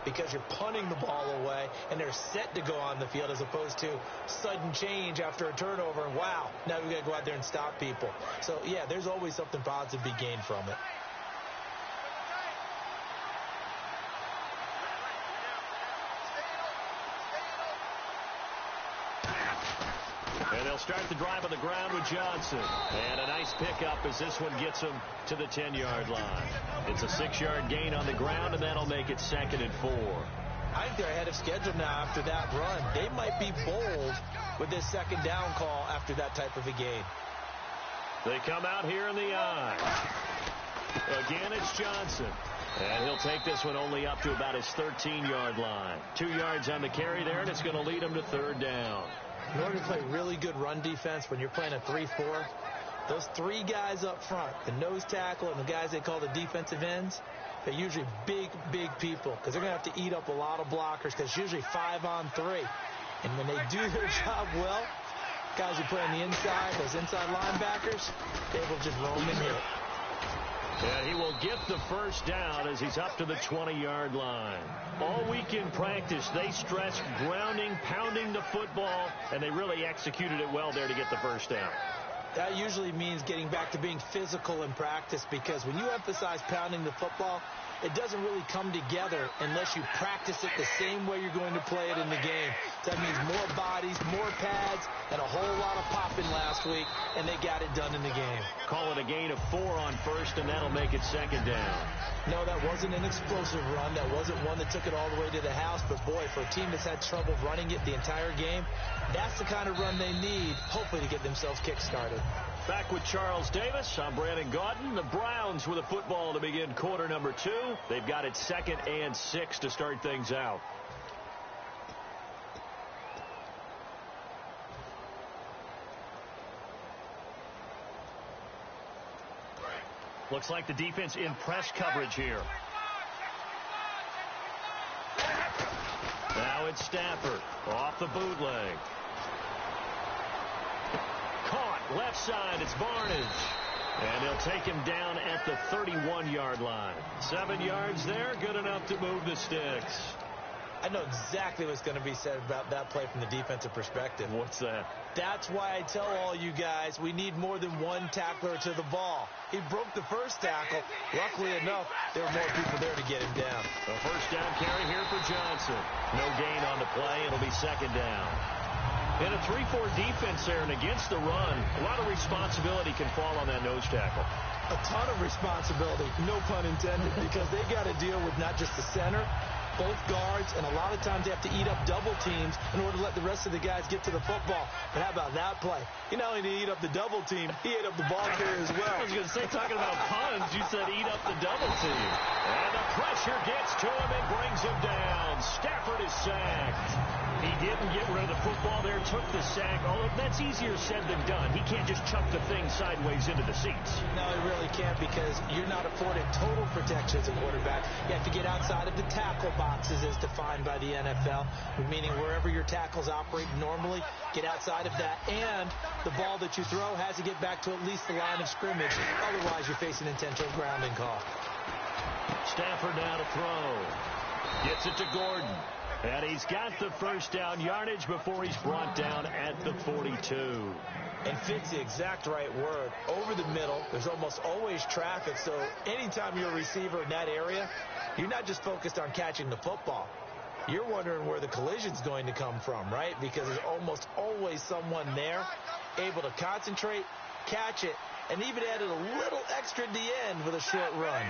because you're punting the ball away and they're set to go on the field as opposed to sudden change after a turnover. And wow, now we've got to go out there and stop people. So, yeah, there's always something positive to be gained from it. And they'll start the drive on the ground with Johnson. And a nice pickup as this one gets him to the 10-yard line. It's a 6-yard gain on the ground, and that'll make it 2nd and 4. I think they're ahead of schedule now after that run. They might be bold with this 2nd down call after that type of a gain. They come out here in the eye. Again, it's Johnson. And he'll take this one only up to about his 13-yard line. 2 yards on the carry there, and it's going to lead him to 3rd down. In order to play really good run defense when you're playing a 3-4, those 3 guys up front, the nose tackle and the guys they call the defensive ends, they're usually big, big people because they're going to have to eat up a lot of blockers because it's usually 5-on-3. And when they do their job well, guys who play on the inside, those inside linebackers, they will just roam and hit. And he will get the 1st down as he's up to the 20-yard line. All week in practice, they stressed grounding, pounding the football, and they really executed it well there to get the 1st down. That usually means getting back to being physical in practice because when you emphasize pounding the football, it doesn't really come together unless you practice it the same way you're going to play it in the game. So that means more bodies, more pads, and a whole lot of popping last week, and they got it done in the game. Call it a gain of 4 on 1st, and that'll make it 2nd down. No, that wasn't an explosive run. That wasn't one that took it all the way to the house. But, boy, for a team that's had trouble running it the entire game, that's the kind of run they need, hopefully, to get themselves kick-started. Back with Charles Davis. I'm Brandon Gaudin. The Browns with a football to begin quarter number 2. They've got it 2nd and 6 to start things out. Looks like the defense in press coverage here. Now it's Stafford off the bootleg. Caught left side. It's Barnage. And they'll take him down at the 31-yard line. 7 yards there. Good enough to move the sticks. I know exactly what's going to be said about that play from the defensive perspective. What's that? That's why I tell all you guys we need more than one tackler to the ball. He broke the first tackle. Luckily enough, there were more people there to get him down. A 1st down carry here for Johnson. No gain on the play. It'll be 2nd down. In a 3-4 defense there and against the run, a lot of responsibility can fall on that nose tackle. A ton of responsibility, no pun intended, because they got to deal with not just the center, both guards, and a lot of times they have to eat up double teams in order to let the rest of the guys get to the football. But how about that play? He not only did he eat up the double team, he ate up the ball carrier as well. I was going to say, talking about puns, you said eat up the double team. And the pressure gets to him and brings him down. Stafford is sacked. He didn't get rid of the football there, took the sack. Although that's easier said than done. He can't just chuck the thing sideways into the seats. No, he really can't because you're not afforded total protection as a quarterback. You have to get outside of the tackle boxes as defined by the NFL, meaning wherever your tackles operate normally, get outside of that. And the ball that you throw has to get back to at least the line of scrimmage. Otherwise, you're facing intentional grounding call. Stafford now to throw. Gets it to Gordon. And he's got the 1st down yardage before he's brought down at the 42. And fit's the exact right word. Over the middle, there's almost always traffic. So anytime you're a receiver in that area, you're not just focused on catching the football. You're wondering where the collision's going to come from, right? Because there's almost always someone there able to concentrate, catch it, and even added a little extra at the end with a short run.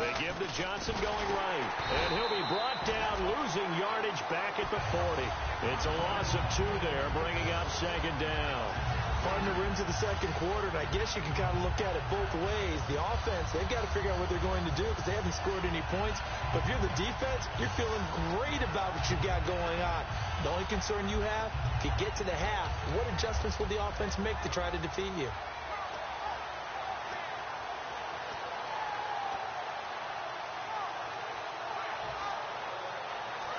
They give to Johnson going right. And he'll be brought down, losing yardage back at the 40. It's a loss of 2 there, bringing up 2nd down. Partner, we're into the 2nd quarter, and I guess you can kind of look at it both ways. The offense, they've got to figure out what they're going to do because they haven't scored any points. But if you're the defense, you're feeling great about what you've got going on. The only concern you have, if you get to the half, what adjustments will the offense make to try to defeat you?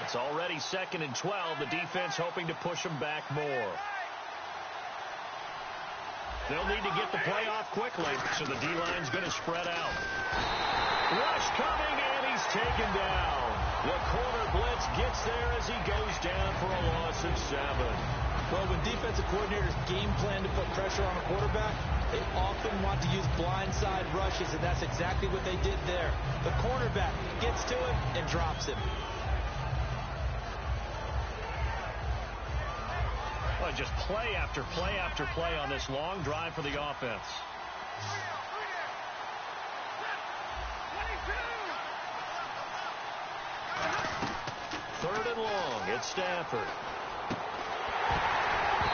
It's already 2nd and 12. The defense hoping to push them back more. They'll need to get the play off quickly, so the D-line's going to spread out. Rush coming, and he's taken down. The corner blitz gets there as he goes down for a loss of 7. Well, when defensive coordinators game plan to put pressure on a quarterback, they often want to use blindside rushes, and that's exactly what they did there. The cornerback gets to him and drops him. Well, just play after play after play on this long drive for the offense. Third and long. It's Stafford.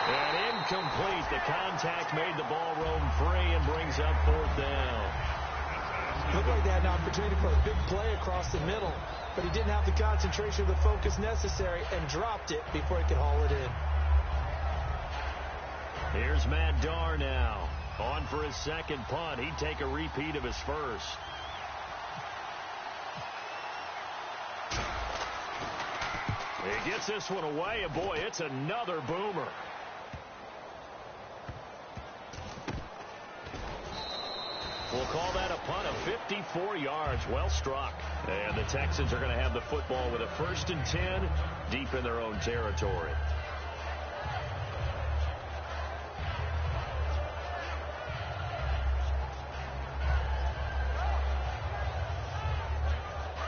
And incomplete. The contact made the ball roam free and brings up 4th down. Looked like they had an opportunity for a big play across the middle, but he didn't have the concentration or the focus necessary and dropped it before he could haul it in. Here's Matt Darr now. On for his second punt. He'd take a repeat of his first. He gets this one away, and boy, it's another boomer. We'll call that a punt of 54 yards. Well struck. And the Texans are going to have the football with a 1st and 10 deep in their own territory.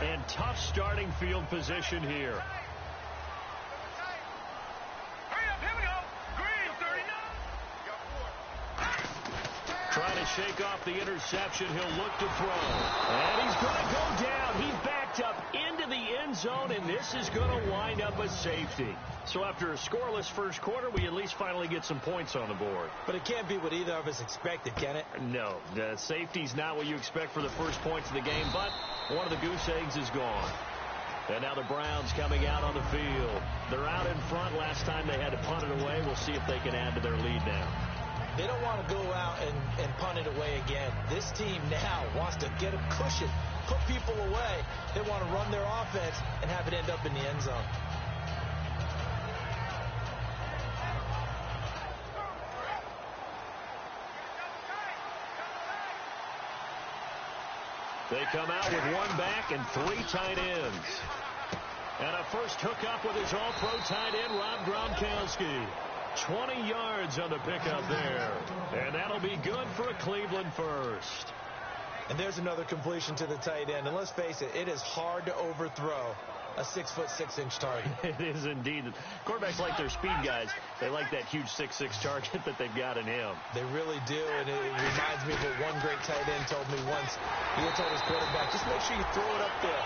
And tough starting field position here. Trying to shake off the interception. He'll look to throw. And he's going to go down. He's backed up into the end zone, and this is going to wind up a safety. So after a scoreless first quarter, we at least finally get some points on the board. But it can't be what either of us expected, can it? No, the safety's not what you expect for the first points of the game, but one of the goose eggs is gone. And now the Browns coming out on the field. They're out in front. Last time they had to punt it away. We'll see if they can add to their lead now. They don't want to go out and punt it away again. This team now wants to get a cushion, put people away. They want to run their offense and have it end up in the end zone. They come out with 1 back and 3 tight ends. And a first hookup with his all-pro tight end, Rob Gronkowski. 20 yards on the pickup there. And that'll be good for a Cleveland first. And there's another completion to the tight end. And let's face it, it is hard to overthrow a 6'6" target. It is indeed. Quarterbacks like their speed guys. They like that huge 6'6" target that they've got in him. They really do, and it reminds me of what one great tight end told me once. He had told his quarterback, just make sure you throw it up there,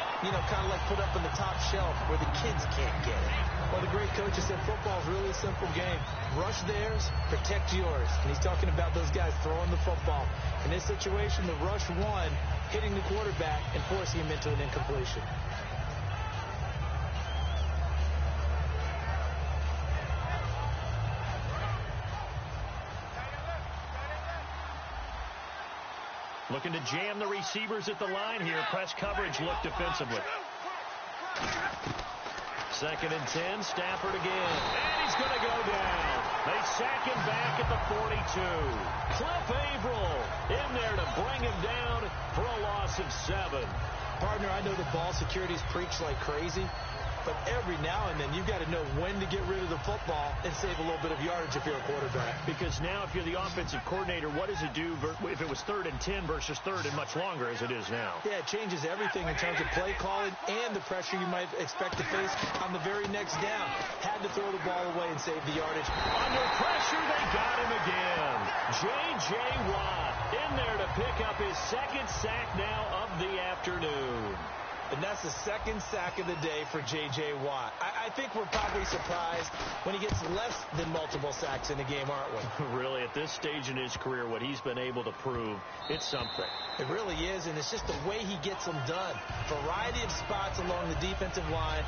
kind of like put up in the top shelf where the kids can't get it. Well, the great coach has said football is really a simple game. Rush theirs, protect yours. And he's talking about those guys throwing the football. In this situation, the rush won, hitting the quarterback and forcing him into an incompletion. Looking to jam the receivers at the line here. Press coverage look defensively. 2nd and 10. Stafford again. And he's going to go down. They sack him back at the 42. Cliff Averill in there to bring him down for a loss of 7. Partner, I know the ball security's preached like crazy, but every now and then you've got to know when to get rid of the football and save a little bit of yardage if you're a quarterback. Because now if you're the offensive coordinator, what does it do if it was 3rd and 10 versus 3rd and much longer as it is now? Yeah, it changes everything in terms of play calling and the pressure you might expect to face on the very next down. Had to throw the ball away and save the yardage. Under pressure, they got him again. J.J. Watt in there to pick up his 2nd sack now of the afternoon. And that's the 2nd sack of the day for J.J. Watt. I think we're probably surprised when he gets less than multiple sacks in a game, aren't we? Really, at this stage in his career, what he's been able to prove, it's something. It really is, and it's just the way he gets them done. Variety of spots along the defensive line.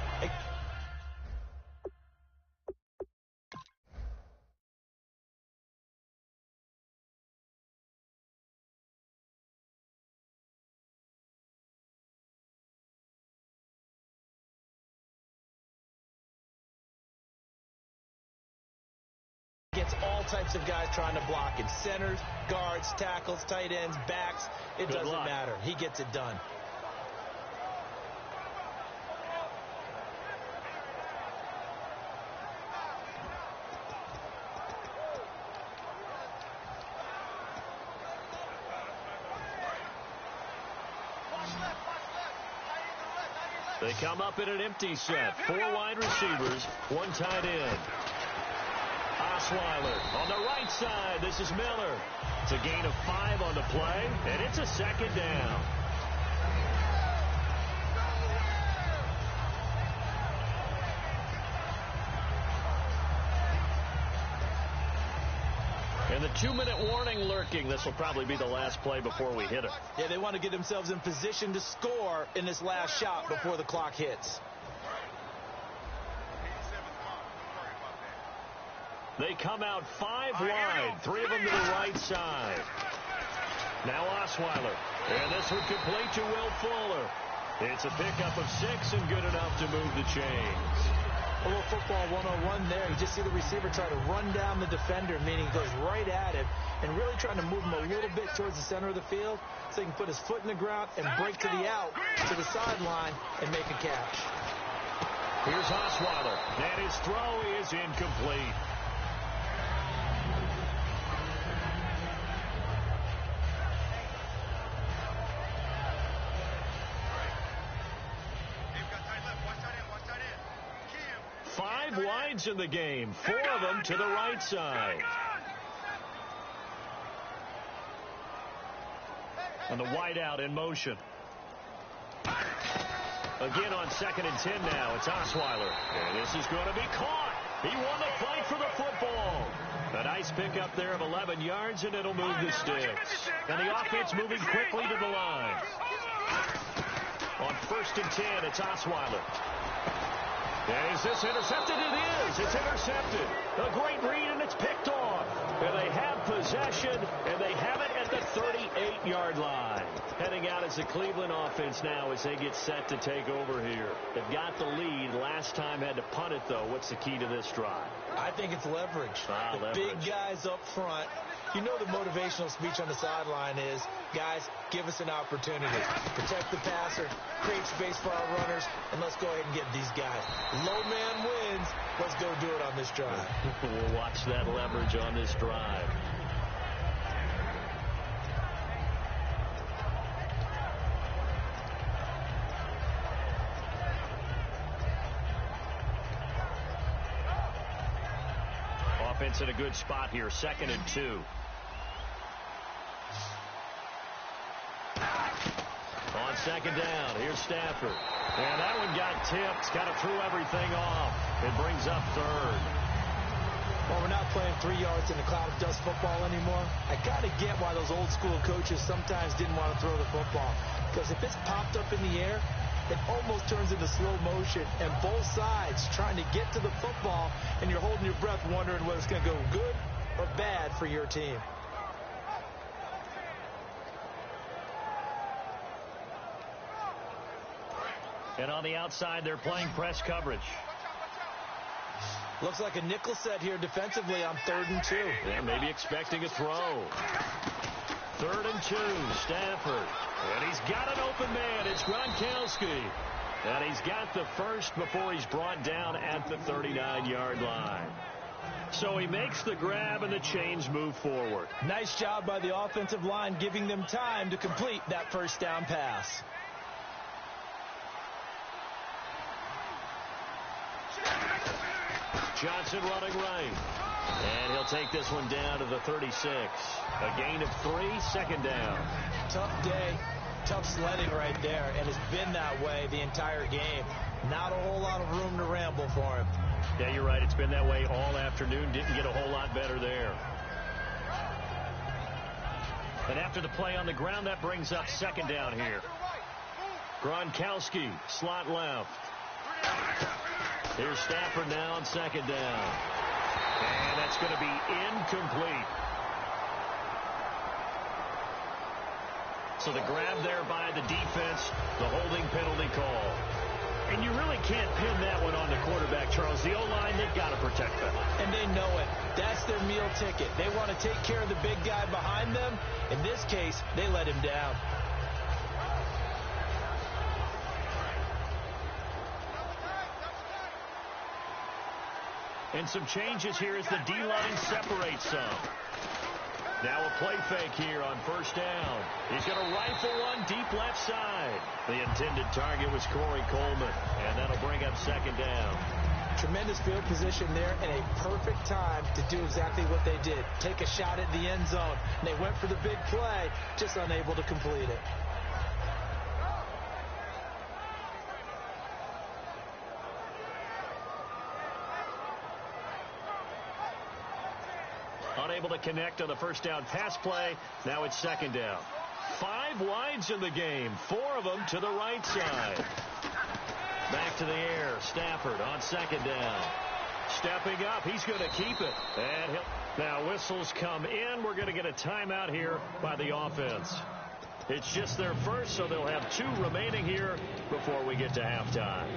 Gets all types of guys trying to block him. Centers, guards, tackles, tight ends, backs. It doesn't matter. He gets it done. They come up in an empty set. 4 wide receivers, 1 tight end. Osweiler on the right side. This is Miller. It's a gain of 5 on the play, and it's a second down. And the 2-minute warning lurking. This will probably be the last play before we hit it. Yeah, they want to get themselves in position to score in this last shot before the clock hits. They come out 5 wide, 3 of them to the right side. Now Osweiler. And this one complete to Will Fuller. It's a pickup of 6 and good enough to move the chains. A little football 101 there. You just see the receiver try to run down the defender, meaning he goes right at him and really trying to move him a little bit towards the center of the field so he can put his foot in the ground and break to the out, to the sideline, and make a catch. Here's Osweiler, and his throw is incomplete. Wides in the game, 4 of them to the right side. And the wide out in motion. Again on 2nd and 10 now. It's Osweiler. And this is going to be caught. He won the fight for the football. A nice pickup there of 11 yards, and it'll move the sticks. And the offense moving quickly to the line. On 1st and 10, it's Osweiler. And is this intercepted? It is. It's intercepted. A great read, and it's picked off. And they have possession, and they have it at the 38-yard line. Heading out as the Cleveland offense now as they get set to take over here. They've got the lead. Last time had to punt it, though. What's the key to this drive? I think it's leverage. The big guys up front. You know the motivational speech on the sideline is, guys, give us an opportunity. Protect the passer, create space for our runners, and let's go ahead and get these guys. Low man wins. Let's go do it on this drive. We'll watch that leverage on this drive. Offense in a good spot here, 2nd and 2. On 2nd down, here's Stafford. And that one got tipped, kind of threw everything off. It brings up 3rd. Well, we're not playing 3 yards in the cloud of dust football anymore. I kind of get why those old school coaches sometimes didn't want to throw the football. Because if it's popped up in the air, it almost turns into slow motion. And both sides trying to get to the football, and you're holding your breath wondering whether it's going to go good or bad for your team. And on the outside, they're playing press coverage. Looks like a nickel set here defensively on 3rd and 2. Yeah, maybe expecting a throw. 3rd and 2, Stafford. And he's got an open man. It's Gronkowski. And he's got the first before he's brought down at the 39-yard line. So he makes the grab, and the chains move forward. Nice job by the offensive line, giving them time to complete that first down pass. Johnson running right. And he'll take this one down to the 36. A gain of 3, 2nd down. Tough day, tough sledding right there, and it's been that way the entire game. Not a whole lot of room to ramble for him. Yeah, you're right. It's been that way all afternoon. Didn't get a whole lot better there. And after the play on the ground, that brings up 2nd down here. Gronkowski, slot left. Here's Stafford now on 2nd down. And that's going to be incomplete. So the grab there by the defense, the holding penalty call. And you really can't pin that one on the quarterback, Charles. The O-line, they've got to protect them. And they know it. That's their meal ticket. They want to take care of the big guy behind them. In this case, they let him down. And some changes here as the D-line separates some. Now a play fake here on first down. He's going to rifle one deep left side. The intended target was Corey Coleman, and that'll bring up second down. Tremendous field position there and a perfect time to do exactly what they did. Take a shot at the end zone. And they went for the big play, just unable to complete it. Unable to connect on the first down pass play. Now it's second down. 5 wides in the game. 4 of them to the right side. Back to the air. Stafford on second down. Stepping up. He's going to keep it. And now whistles come in. We're going to get a timeout here by the offense. It's just their first, so they'll have 2 remaining here before we get to halftime.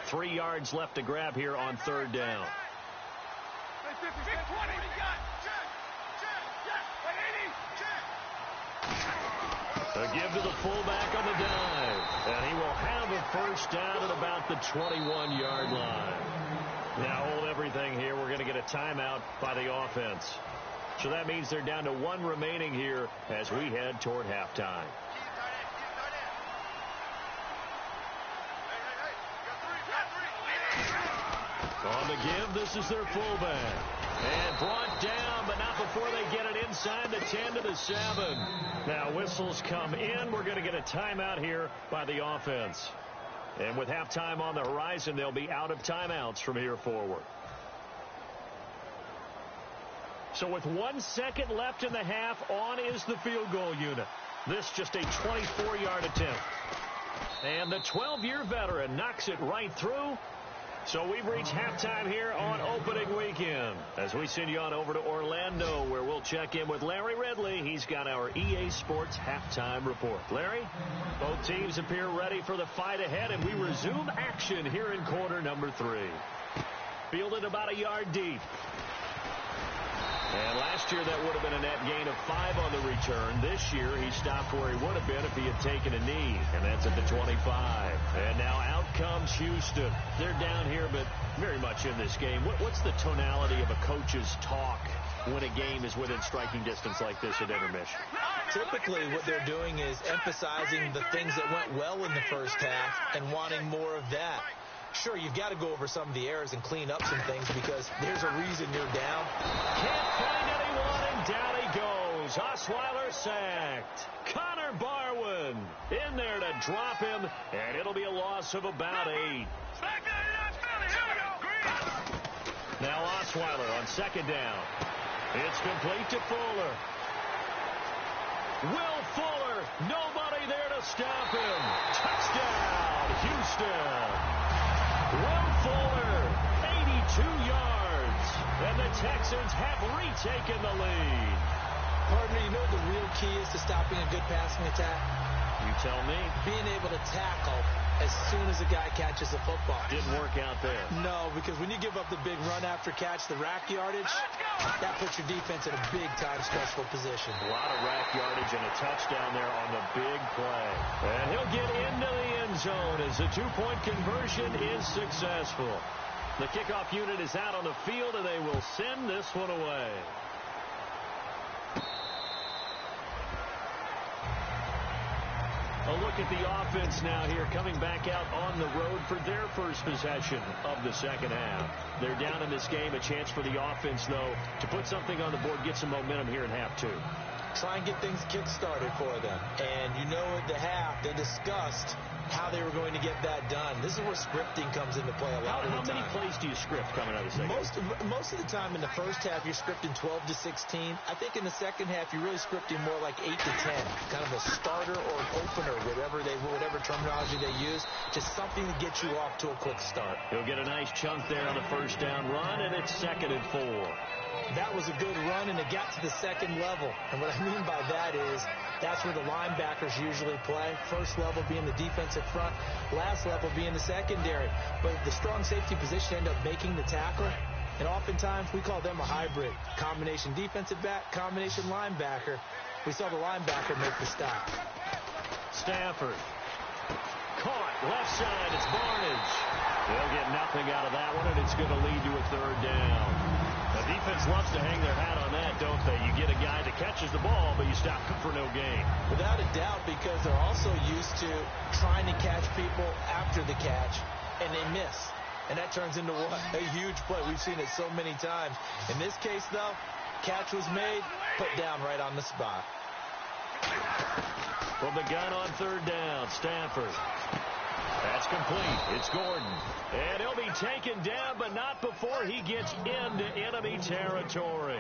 Three yards left to grab here on third down. A give to the fullback on the dive. And he will have a first down at about the 21-yard line. Now hold everything here. We're going to get a timeout by the offense. So that means they're down to 1 remaining here as we head toward halftime. On the give, this is their fullback. And brought down, but not before they get it inside the 10 to the 7. Now whistles come in. We're going to get a timeout here by the offense. And with halftime on the horizon, they'll be out of timeouts from here forward. So with 1 second left in the half, on is the field goal unit. This just a 24-yard attempt. And the 12-year veteran knocks it right through. So we've reached halftime here on opening weekend as we send you on over to Orlando, where we'll check in with Larry Ridley. He's got our EA Sports halftime report. Larry, both teams appear ready for the fight ahead, and we resume action here in quarter number 3. Fielded about a yard deep. And last year that would have been a net gain of 5 on the return. This year he stopped where he would have been if he had taken a knee, and that's at the 25. And now out comes Houston. They're down here, but very much in this game. What's the tonality of a coach's talk when a game is within striking distance like this at intermission? Typically what they're doing is emphasizing the things that went well in the first half and wanting more of that. Sure, you've got to go over some of the errors and clean up some things because there's a reason you're down. Can't find anyone, and down he goes. Osweiler sacked. Connor Barwin in there to drop him, and it'll be a loss of about 8. Now Osweiler on second down. It's complete to Fuller. Will Fuller, nobody there to stop him. Touchdown, Houston. Will Fuller, 82 yards, and the Texans have retaken the lead. Partner, you know what the real key is to stopping a good passing attack? You tell me. Being able to tackle as soon as a guy catches the football. Didn't work out there. No, because when you give up the big run after catch, the rack yardage, that puts your defense in a big-time stressful position. A lot of rack yardage and a touchdown there on the big play. And he'll get into the end zone as the 2-point conversion is successful. The kickoff unit is out on the field, and they will send this one away. A look at the offense now here, coming back out on the road for their first possession of the second half. They're down in this game. A chance for the offense, though, to put something on the board, get some momentum here in half 2. Try and get things kick-started for them. And you know at the half, they discussed how they were going to get that done. This is where scripting comes into play a lot of the time. How many plays do you script coming out of the second? Most of the time in the first half, you're scripting 12 to 16. I think in the second half, you're really scripting more like 8 to 10. Kind of a starter or an opener, whatever terminology they use. Just something to get you off to a quick start. He'll get a nice chunk there on the first down run, and it's 2nd and 4. That was a good run, and it got to the second level. And what I mean by that is that's where the linebackers usually play. First level being the defensive front, last level being the secondary. But the strong safety position ended up making the tackle. And oftentimes, we call them a hybrid. Combination defensive back, combination linebacker. We saw the linebacker make the stop. Stafford. Caught. Left side. It's Barnage. They'll get nothing out of that one, and it's going to lead to a third down. The defense loves to hang their hat on that, don't they? You get a guy that catches the ball, but you stop him for no gain. Without a doubt, because they're also used to trying to catch people after the catch, and they miss. And that turns into what? A huge play. We've seen it so many times. In this case, though, catch was made, put down right on the spot. From the gun on third down, Stafford. That's complete. It's Gordon. And he'll be taken down, but not before he gets into enemy territory.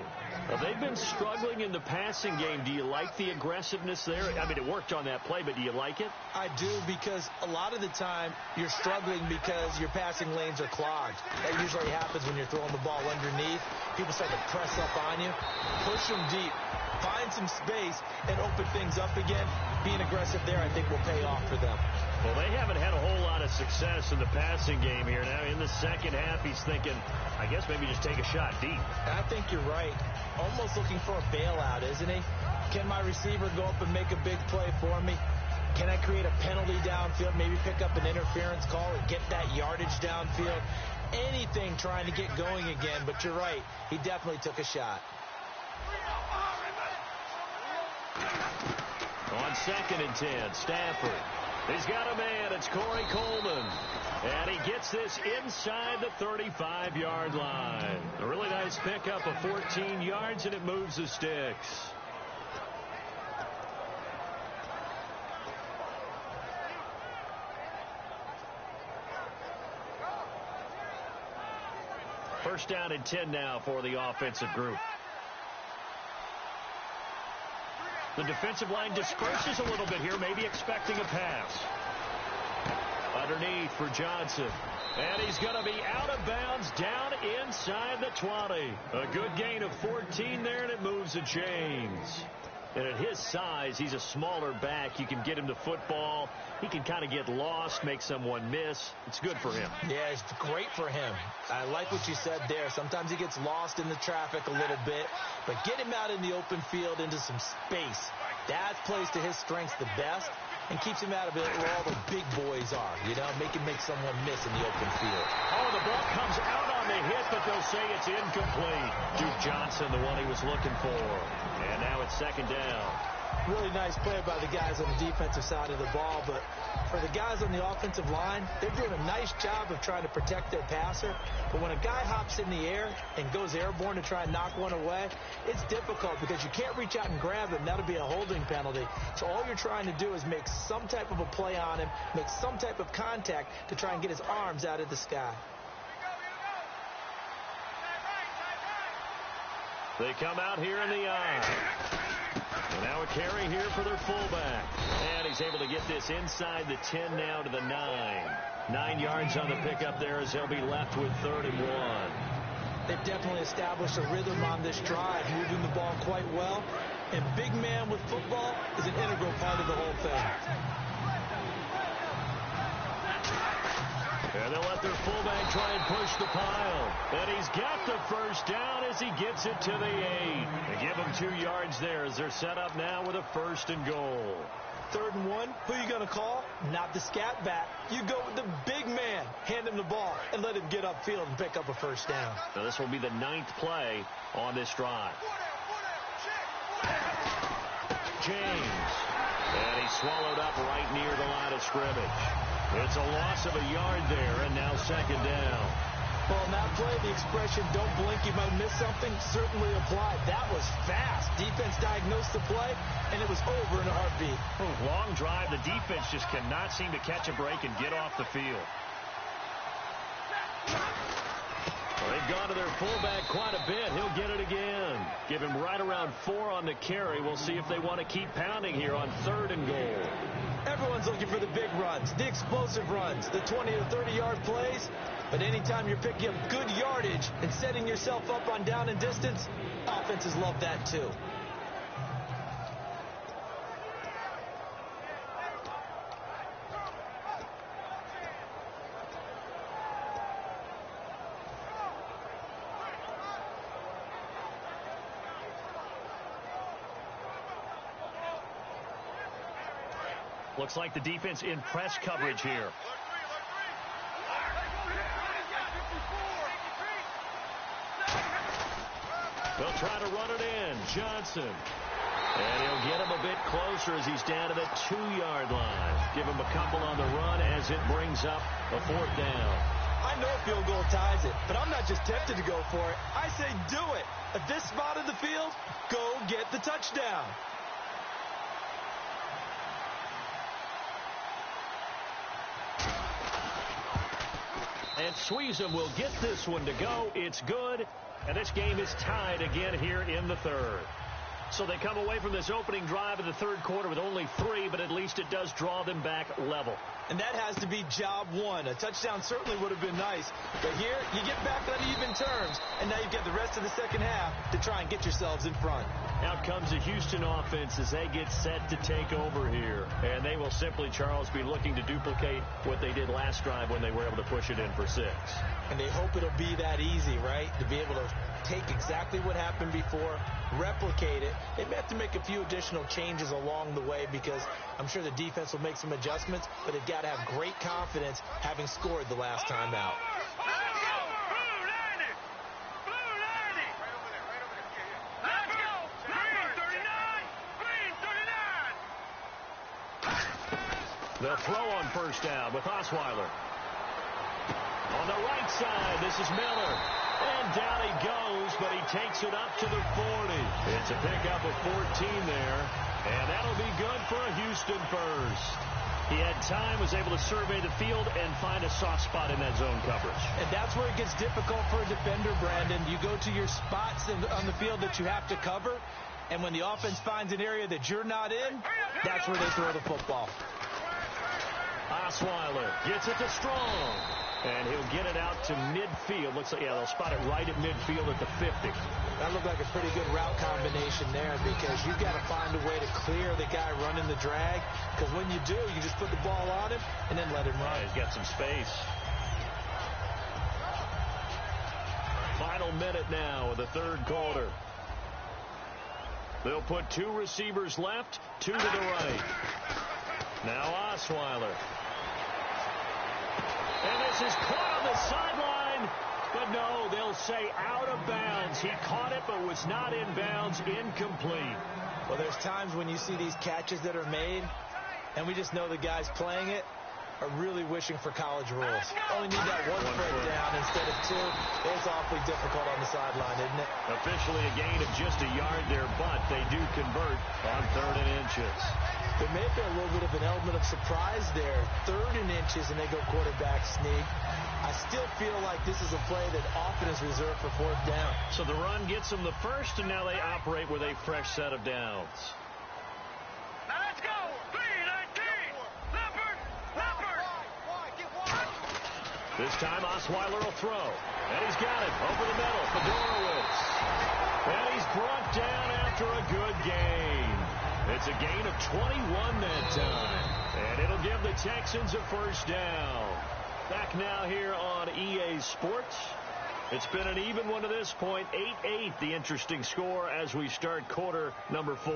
They've been struggling in the passing game. Do you like the aggressiveness there? I mean, it worked on that play, but do you like it? I do, because a lot of the time you're struggling because your passing lanes are clogged. That usually happens when you're throwing the ball underneath. People start to press up on you. Push them deep. Find some space and open things up again. Being aggressive there, I think, will pay off for them. Well, they haven't had a whole lot of success in the passing game here. Now, in the second half, he's thinking, I guess maybe just take a shot deep. I think you're right. Almost looking for a bailout, isn't he? Can my receiver go up and make a big play for me? Can I create a penalty downfield, maybe pick up an interference call and get that yardage downfield? Anything trying to get going again, but you're right. He definitely took a shot. On 2nd and 10, Stafford. He's got a man. It's Corey Coleman. And he gets this inside the 35-yard line. A really nice pickup of 14 yards, and it moves the sticks. First down and 10 now for the offensive group. The defensive line disperses a little bit here, maybe expecting a pass. Underneath for Johnson. And he's going to be out of bounds down inside the 20. A good gain of 14 there, and it moves the chains. And at his size, he's a smaller back. You can get him the football. He can kind of get lost, make someone miss. It's good for him. Yeah, it's great for him. I like what you said there. Sometimes he gets lost in the traffic a little bit, but get him out in the open field into some space. That plays to his strengths the best and keeps him out of it where all the big boys are, you know, make someone miss in the open field. Oh, the ball comes out on the hit, but they'll say it's incomplete. Duke Johnson, the one he was looking for. And now it's 2nd down. Really nice play by the guys on the defensive side of the ball, but for the guys on the offensive line, they're doing a nice job of trying to protect their passer. But when a guy hops in the air and goes airborne to try and knock one away, it's difficult because you can't reach out and grab him. That'll be a holding penalty. So all you're trying to do is make some type of a play on him, make some type of contact to try and get his arms out of the sky. They come out here in the eye. And now a carry here for their fullback. And he's able to get this inside the 10 now to the 9. 9 yards on the pickup there as they'll be left with 3rd and 1. They've definitely established a rhythm on this drive, moving the ball quite well. And big man with football is an integral part of the whole thing. And they'll let their fullback try and push the pile. And he's got the first down as he gets it to the 8. They give him 2 yards there as they're set up now with a 1st and goal. 3rd and 1, who are you going to call? Not the scat back. You go with the big man. Hand him the ball and let him get upfield and pick up a 1st down. Now this will be the 9th play on this drive. James. And he's swallowed up right near the line of scrimmage. It's a loss of a yard there, and now 2nd down. Well, in that play, the expression, don't blink, you might miss something, certainly applied. That was fast. Defense diagnosed the play, and it was over in a heartbeat. Long drive. The defense just cannot seem to catch a break and get off the field. Well, they've gone to their fullback quite a bit. He'll get it again. Give him right around 4 on the carry. We'll see if they want to keep pounding here on 3rd and goal. Everyone's looking for the big runs, the explosive runs, the 20 or 30-yard plays. But anytime you're picking up good yardage and setting yourself up on down and distance, offenses love that too. Looks like the defense in press coverage here. They'll try to run it in. Johnson. And he'll get him a bit closer as he's down to the 2-yard line. Give him a couple on the run as it brings up a 4th down. I know a field goal ties it, but I'm not just tempted to go for it. I say do it. At this spot of the field, go get the touchdown. And Sweezum will get this one to go. It's good. And this game is tied again here in the 3rd. So they come away from this opening drive in the 3rd quarter with only 3, but at least it does draw them back level. And that has to be job 1. A touchdown certainly would have been nice. But here, you get back on even terms, and now you've got the rest of the second half to try and get yourselves in front. Out comes the Houston offense as they get set to take over here. And they will simply, Charles, be looking to duplicate what they did last drive when they were able to push it in for 6. And they hope it'll be that easy, right? To be able to take exactly what happened before, replicate it. They may have to make a few additional changes along the way because I'm sure the defense will make some adjustments, but they've got to have great confidence having scored the last time out. They'll throw on 1st down with Osweiler. On the right side, this is Miller. And down he goes, but he takes it up to the 40. It's a pickup of 14 there. And that'll be good for a Houston first. He had time, was able to survey the field and find a soft spot in that zone coverage. And that's where it gets difficult for a defender, Brandon. You go to your spots on the field that you have to cover, and when the offense finds an area that you're not in, that's where they throw the football. Osweiler gets it to Strong. And he'll get it out to midfield. Looks like, yeah, they'll spot it right at midfield at the 50. That looked like a pretty good route combination there because you've got to find a way to clear the guy running the drag. Because when you do, you just put the ball on him and then let him run. He's got some space. Final minute now of the 3rd quarter. They'll put 2 receivers left, 2 to the right. Now Osweiler. And this is caught on the sideline. But no, they'll say out of bounds. He caught it but was not in bounds. Incomplete. Well, there's times when you see these catches that are made, and we just know the guys playing it are really wishing for college rules. Only need that one foot down instead of 2. It's awfully difficult on the sideline, isn't it? Officially a gain of just a yard there, but they do convert on 3rd and inches. There may have been a little bit of an element of surprise there. 3rd and inches, and they go quarterback sneak. I still feel like this is a play that often is reserved for 4th down. So the run gets them the first, and now they operate with a fresh set of downs. Now let's go. 3-19. Leopard. This time Osweiler will throw. And he's got it over the middle. Fedorowicz. And he's brought down after a good gain. It's a gain of 21 that time. And it'll give the Texans a 1st down. Back now here on EA Sports. It's been an even one to this point. 8-8, the interesting score as we start quarter number 4.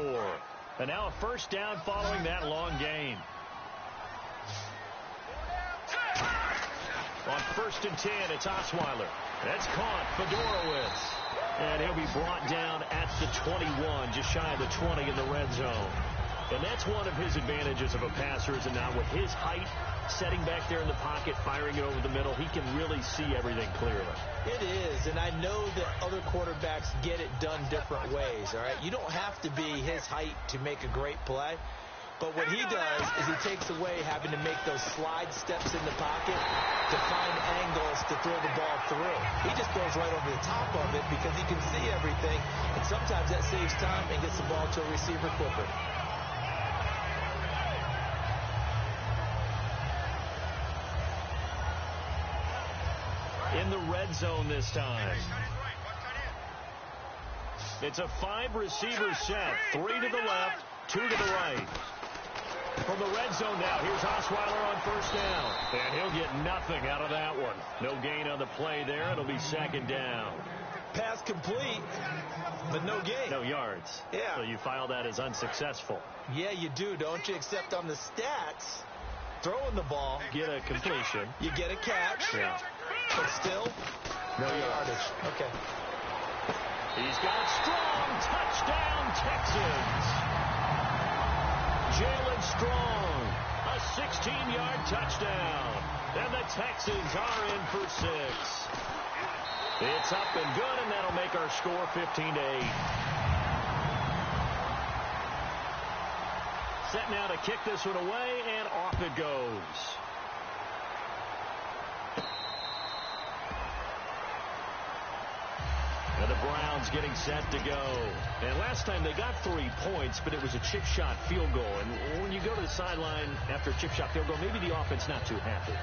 And now a 1st down following that long gain. On 1st and 10, it's Osweiler. That's caught. Fedorowicz. And he'll be brought down at the 21, just shy of the 20 in the red zone. And that's one of his advantages of a passer, is it not? With his height, setting back there in the pocket, firing it over the middle, he can really see everything clearly. It is, and I know that other quarterbacks get it done different ways, all right? You don't have to be his height to make a great play. But what he does is he takes away having to make those slide steps in the pocket to find angles to throw the ball through. He just goes right over the top of it because he can see everything, and sometimes that saves time and gets the ball to a receiver quicker. In the red zone this time. It's a 5-receiver set. 3 to the left, 2 to the right. From the red zone now, here's Osweiler on 1st down. And he'll get nothing out of that one. No gain on the play there. It'll be 2nd down. Pass complete, but no gain. No yards. Yeah. So you file that as unsuccessful. Yeah, you do, don't you? Except on the stats, throwing the ball, Get a completion. you get a catch, Yeah. but still, no yardage. Okay. He's got strong. Touchdown, Texans. Jalen Strong, a 16-yard touchdown. And the Texans are in for 6. It's up and good, and that'll make our score 15-8. Set now to kick this one away, and off it goes. And the Browns getting set to go. And last time they got 3 points, but it was a chip shot field goal. And when you go to the sideline after a chip shot field goal, maybe the offense not too happy.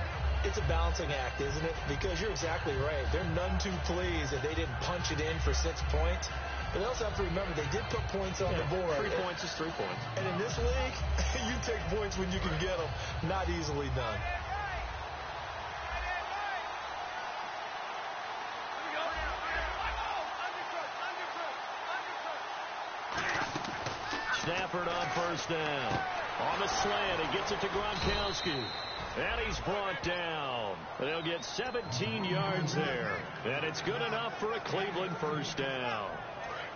It's a balancing act, isn't it? Because you're exactly right. They're none too pleased that they didn't punch it in for 6 points. But they also have to remember they did put points on the board. 3 points is 3 points. And in this league, you take points when you can get them. Not easily done. Stafford on first down. On the slant, he gets it to Gronkowski. And he's brought down. They'll get 17 yards there. And it's good enough for a Cleveland first down.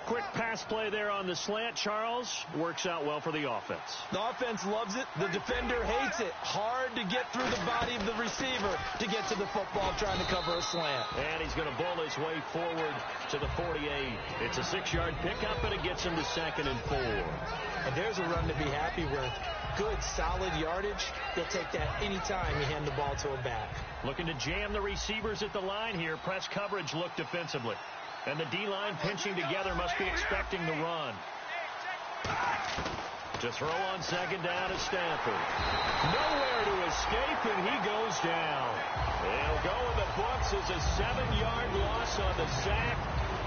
Quick pass play there on the slant, Charles. Works out well for the offense. The offense loves it. The defender hates it. Hard to get through the body of the receiver to get to the football trying to cover a slant. And he's going to bowl his way forward to the 48. It's a 6-yard pickup, and it gets him to 2nd and 4. And there's a run to be happy with. Good, solid yardage. You'll take that anytime you hand the ball to a back. Looking to jam the receivers at the line here. Press coverage look defensively. And the D-line pinching together must be expecting the run. To throw on 2nd down is Stafford. Nowhere to escape, and he goes down. He'll go in the books as a 7-yard loss on the sack,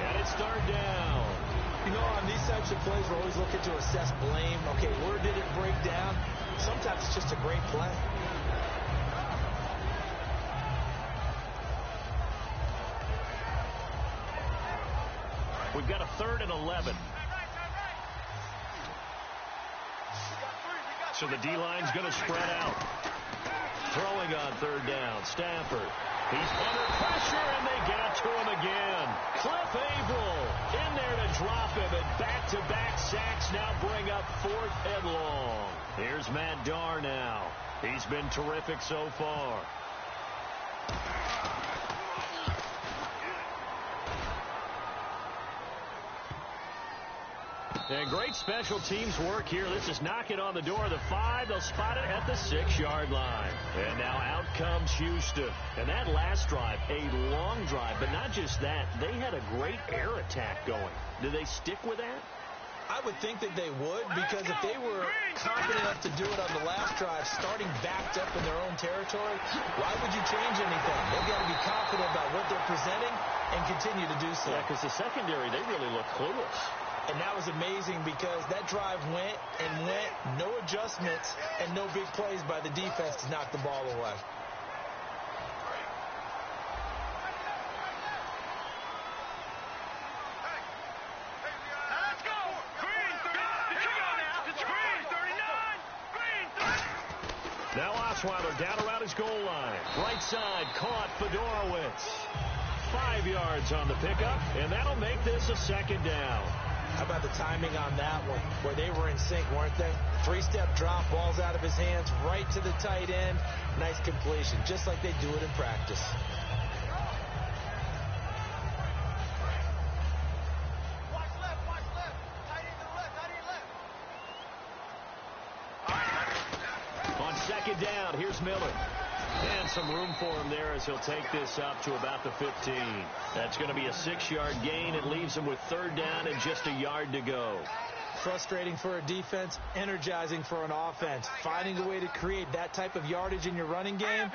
and it's 3rd down. You know, on these types of plays, we're always looking to assess blame. Okay, where did it break down? Sometimes it's just a great play. We've got a 3rd and 11. So the D-line's going to spread out. Throwing on 3rd down, Stafford. He's under pressure, and they get to him again. Cliff Averill in there to drop him, and back-to-back sacks now bring up 4th and long. Here's Matt Darr now. He's been terrific so far. And great special teams work here. This is knocking on the door of the 5. They'll spot it at the 6-yard line. And now out comes Houston. And that last drive, a long drive. But not just that, they had a great air attack going. Do they stick with that? I would think that they would, because if they were confident enough to do it on the last drive, starting backed up in their own territory, why would you change anything? They've got to be confident about what they're presenting and continue to do so. Yeah, because the secondary, they really look clueless. And that was amazing because that drive went and went, no adjustments, and no big plays by the defense to knock the ball away. Let's go! Green, now Osweiler down around his goal line. Right side, caught Fedorowicz. 5 yards on the pickup, and that'll make this a 2nd down. How about the timing on that one, where they were in sync, weren't they? 3-step drop, ball's out of his hands, right to the tight end. Nice completion, just like they do it in practice. Watch left. Tight end to the left, tight end left. On 2nd down, here's Miller. And some room for him there as he'll take this up to about the 15. That's going to be a 6-yard gain. It leaves him with 3rd down and just a yard to go. Frustrating for a defense, energizing for an offense. Finding a way to create that type of yardage in your running game,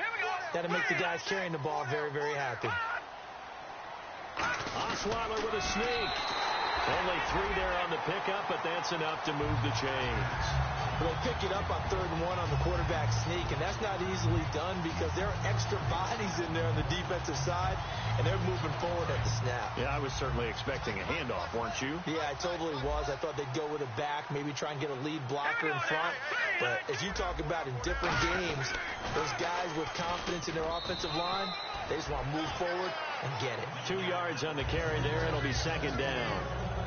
that'll make the guys carrying the ball very, very happy. Osweiler with a sneak. Only 3 there on the pickup, but that's enough to move the chains. They pick it up on 3rd and 1 on the quarterback sneak, and that's not easily done because there are extra bodies in there on the defensive side, and they're moving forward at the snap. Yeah, I was certainly expecting a handoff, weren't you? Yeah, I totally was. I thought they'd go with a back, maybe try and get a lead blocker in front. But as you talk about in different games, those guys with confidence in their offensive line, they just want to move forward and get it. 2 yards on the carry there. It'll be 2nd down.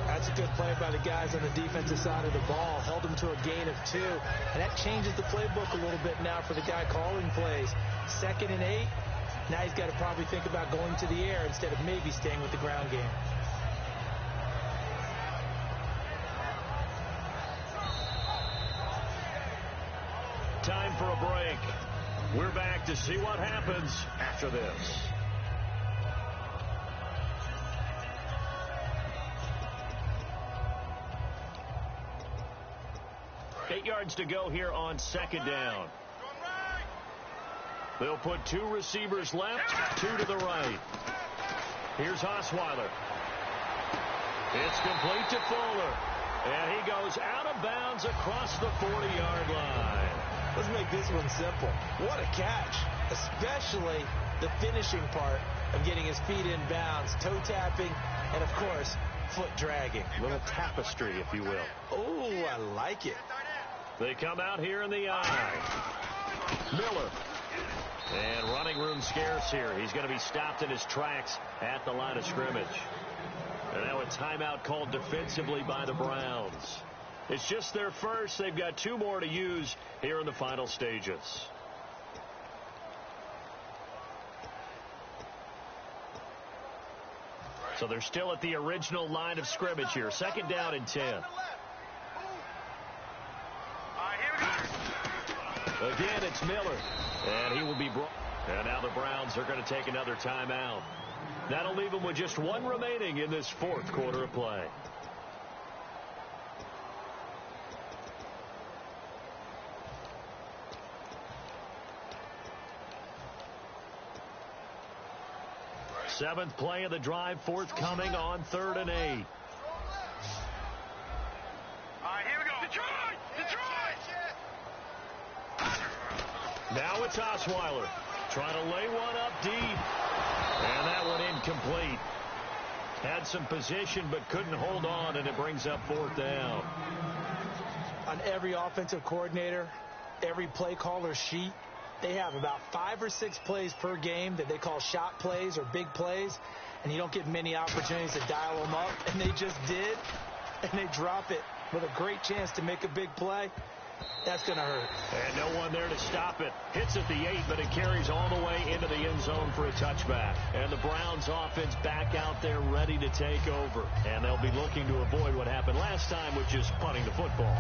That's a good play by the guys on the defensive side of the ball. Held them to a gain of 2. And that changes the playbook a little bit now for the guy calling plays. 2nd and 8. Now he's got to probably think about going to the air instead of maybe staying with the ground game. Time for a break. We're back to see what happens after this. Eight yards to go here on 2nd down. They'll put 2 receivers left, 2 to the right. Here's Osweiler. It's complete to Fuller. And he goes out of bounds across the 40-yard line. Let's make this one simple. What a catch, especially the finishing part of getting his feet in bounds, toe tapping, and, of course, foot dragging. A little tapestry, if you will. Oh, I like it. They come out here in the eye. Miller. And running room scarce here. He's going to be stopped in his tracks at the line of scrimmage. And now a timeout called defensively by the Browns. It's just their first. They've got 2 more to use here in the final stages. So they're still at the original line of scrimmage here. 2nd down and 10. Again, it's Miller. And he will be brought. And now the Browns are going to take another timeout. That'll leave them with just 1 remaining in this 4th quarter of play. Seventh play of the drive, forthcoming on 3rd and 8. All right, here we go. Detroit! Now it's Osweiler trying to lay one up deep. And that one incomplete. Had some position but couldn't hold on, and it brings up 4th down. On every offensive coordinator, every play caller sheet, they have about 5 or 6 plays per game that they call shot plays or big plays, and you don't get many opportunities to dial them up, and they just did, and they drop it with a great chance to make a big play. That's going to hurt. And no one there to stop it. Hits at the 8, but it carries all the way into the end zone for a touchback. And the Browns offense back out there ready to take over. And they'll be looking to avoid what happened last time, which is punting the football.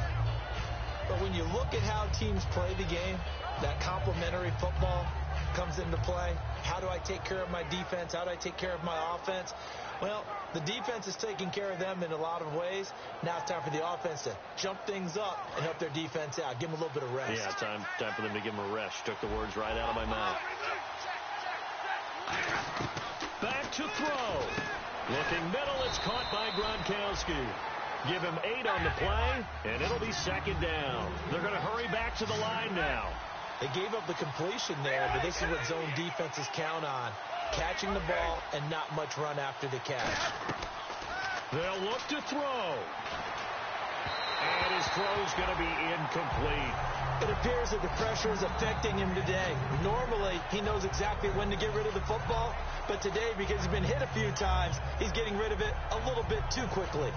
But when you look at how teams play the game, that complementary football comes into play. How do I take care of my defense? How do I take care of my offense? Well, the defense is taking care of them in a lot of ways. Now it's time for the offense to jump things up and help their defense out. Give them a little bit of rest. Yeah, time for them to give them a rest. Took the words right out of my mouth. Back to throw. Looking middle, it's caught by Gronkowski. Give him 8 on the play, and it'll be 2nd down. They're going to hurry back to the line now. They gave up the completion there, but this is what zone defenses count on. Catching the ball and not much run after the catch. They'll look to throw. And his throw's going to be incomplete. It appears that the pressure is affecting him today. Normally, he knows exactly when to get rid of the football, but today, because he's been hit a few times, he's getting rid of it a little bit too quickly.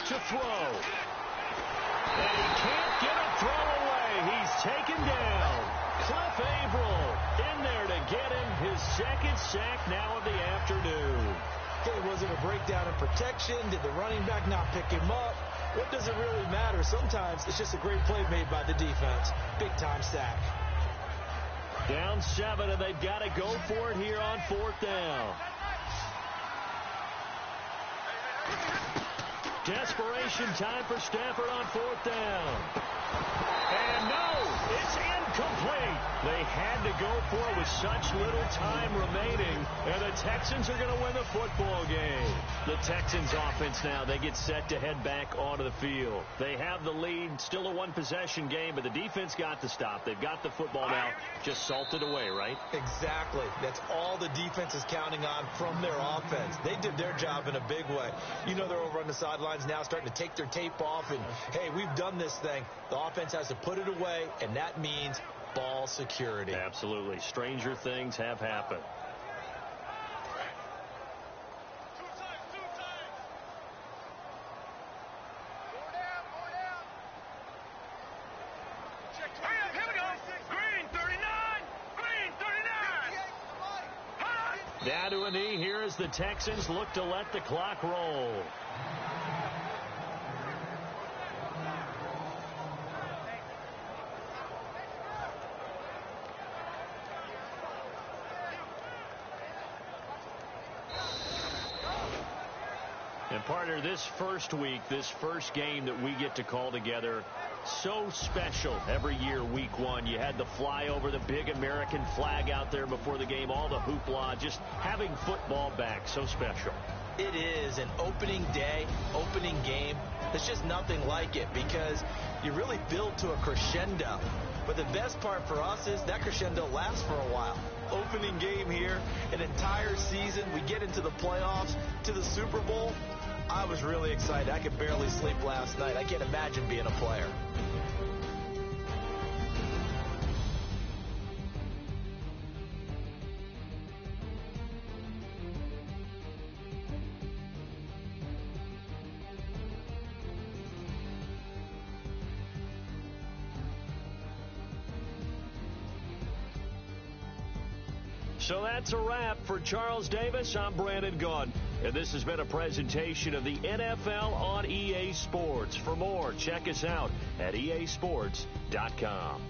To throw. And he can't get a throw away. He's taken down. Cliff Averill in there to get him his 2nd sack now of the afternoon. Okay, was it a breakdown in protection? Did the running back not pick him up? What does it really matter? Sometimes it's just a great play made by the defense. Big-time sack. Down 7, and they've got to go for it here on 4th down. Desperation time for Stafford on 4th down. And no, it's incomplete. They had to go for it with such little time remaining, and the Texans are going to win the football game. The Texans offense now, they get set to head back onto the field. They have the lead, still a one-possession game, but the defense got the stop. They've got the football now, just salted away, right? Exactly. That's all the defense is counting on from their offense. They did their job in a big way. You know, they're over on the sidelines now starting to take their tape off, and, hey, we've done this thing. The offense has to put it away, and that means ball security. Absolutely. Stranger things have happened. Here we go. Green 39. Green 39. Down to a knee here as the Texans look to let the clock roll. And partner, this first week, this first game that we get to call together, so special every year, week 1. You had the flyover, the big American flag out there before the game, all the hoopla, just having football back, so special. It is an opening day, opening game. There's just nothing like it because you really build to a crescendo. But the best part for us is that crescendo lasts for a while. Opening game here, an entire season. We get into the playoffs, to the Super Bowl. I was really excited. I could barely sleep last night. I can't imagine being a player. So that's a wrap for Charles Davis. I'm Brandon Gunn, and this has been a presentation of the NFL on EA Sports. For more, check us out at easports.com.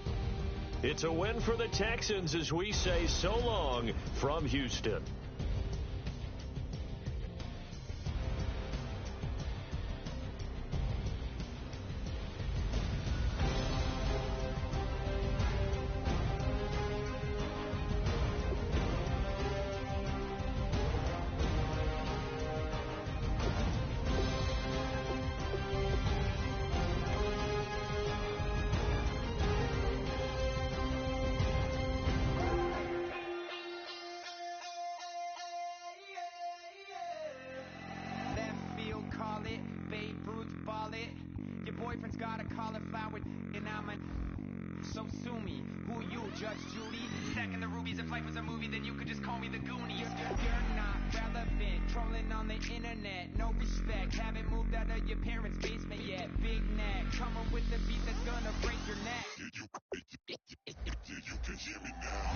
It's a win for the Texans as we say so long from Houston. boyfriend's got a cauliflower and I'm a... So sue me. Who you, Judge Judy? Stacking the rubies. If life was a movie, then you could just call me the Goonies. You're not relevant. Trolling on the internet. No respect. Haven't moved out of your parents' basement yet. Big neck. Coming with the beat that's gonna break your neck. You can hear me now.